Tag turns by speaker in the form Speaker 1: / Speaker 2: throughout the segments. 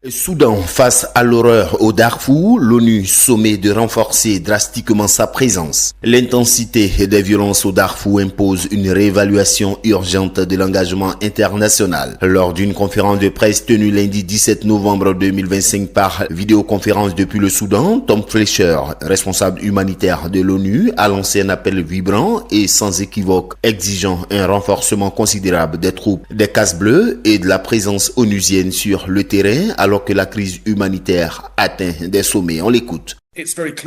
Speaker 1: Soudan, face à l'horreur au Darfour, l'ONU sommet de renforcer drastiquement sa présence. L'intensité des violences au Darfour impose une réévaluation urgente de l'engagement international. Lors d'une conférence de presse tenue lundi 17 novembre 2025 par vidéoconférence depuis le Soudan, Tom Fletcher, responsable humanitaire de l'ONU, a lancé un appel vibrant et sans équivoque, exigeant un renforcement considérable des troupes des Casques Bleus et de la présence onusienne sur le terrain, alors que la crise humanitaire atteint des sommets. On l'écoute.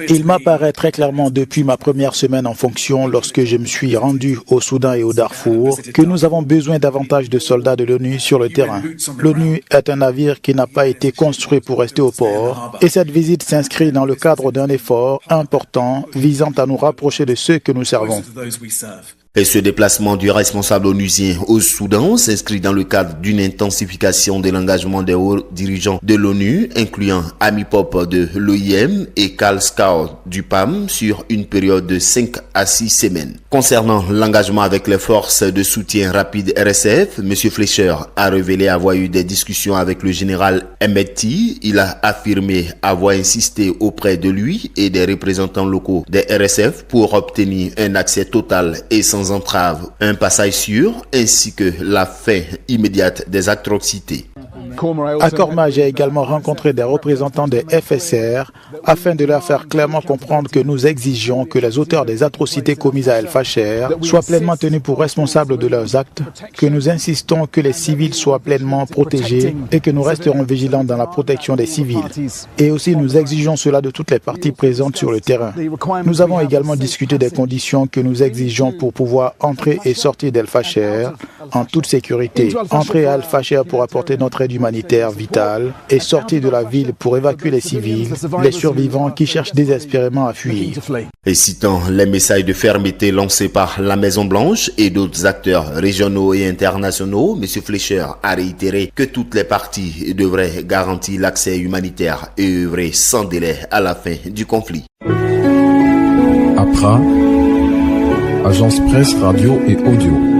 Speaker 2: Il m'apparaît très clairement depuis ma première semaine en fonction, lorsque je me suis rendu au Soudan et au Darfour, que nous avons besoin davantage de soldats de l'ONU sur le terrain. L'ONU est un navire qui n'a pas été construit pour rester au port, et cette visite s'inscrit dans le cadre d'un effort important visant à nous rapprocher de ceux que nous servons.
Speaker 1: Et ce déplacement du responsable onusien au Soudan s'inscrit dans le cadre d'une intensification de l'engagement des hauts dirigeants de l'ONU, incluant Amy Pope de l'OIM et Karl Scout du PAM, sur une période de 5 à 6 semaines. Concernant l'engagement avec les forces de soutien rapide RSF, M. Fletcher a révélé avoir eu des discussions avec le général Hemedti. Il a affirmé avoir insisté auprès de lui et des représentants locaux des RSF pour obtenir un accès total et sans entrave, un passage sûr, ainsi que la fin immédiate des atrocités.
Speaker 2: À Korma, j'ai également rencontré des représentants des FSR afin de leur faire clairement comprendre que nous exigeons que les auteurs des atrocités commises à El Fasher soient pleinement tenus pour responsables de leurs actes, que nous insistons que les civils soient pleinement protégés et que nous resterons vigilants dans la protection des civils. Et aussi, nous exigeons cela de toutes les parties présentes sur le terrain. Nous avons également discuté des conditions que nous exigeons pour pouvoir entrer et sortir d'El Fasher en toute sécurité. Entrer à El Fasher pour apporter notre aide humanitaire vitale et sortir de la ville pour évacuer les civils, les survivants qui cherchent désespérément à fuir.
Speaker 1: Et citant les messages de fermeté lancés par la Maison-Blanche et d'autres acteurs régionaux et internationaux, M. Fletcher a réitéré que toutes les parties devraient garantir l'accès humanitaire et œuvrer sans délai à la fin du conflit.
Speaker 3: Accra, Agence Presse Radio et Audio.